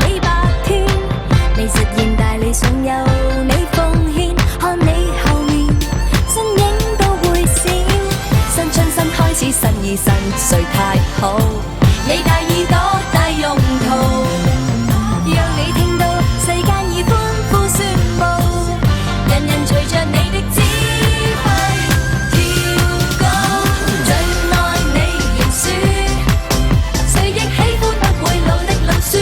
你白天，未實現大理想由你奉獻，看你後面身影都會閃，新春新開始新意新誰太好，你大耳朵大用途，讓你聽到世間已歡呼宣佈，人人隨着你的指揮跳高，最愛你認輸，誰亦喜歡不會老的老鼠，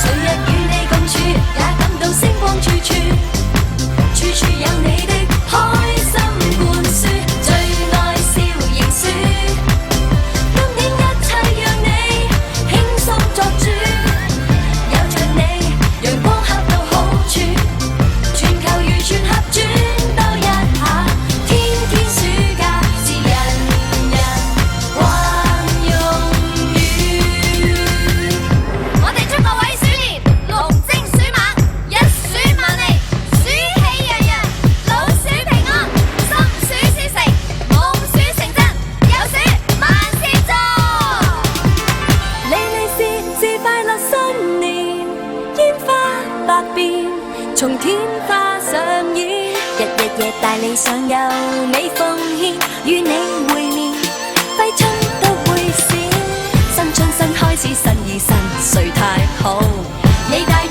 誰日與你共處也感到星光處處，處處有你的開心灌輸，最愛笑認輸，今天一切讓你輕鬆作主，有着你陽光恰到好處，全球如全合轉多一下，天天暑假是人人慣用語。我哋祝各位鼠年龍精鼠猛，一鼠萬利，鼠氣洋洋，老鼠平安，心鼠事成，夢鼠成真，有鼠萬事做。利利是快樂新年，煙花百變，從天花上演，日日夜大理想由你奉獻，與你會面，揮春都會閃，新春新開始新意新誰太好，你大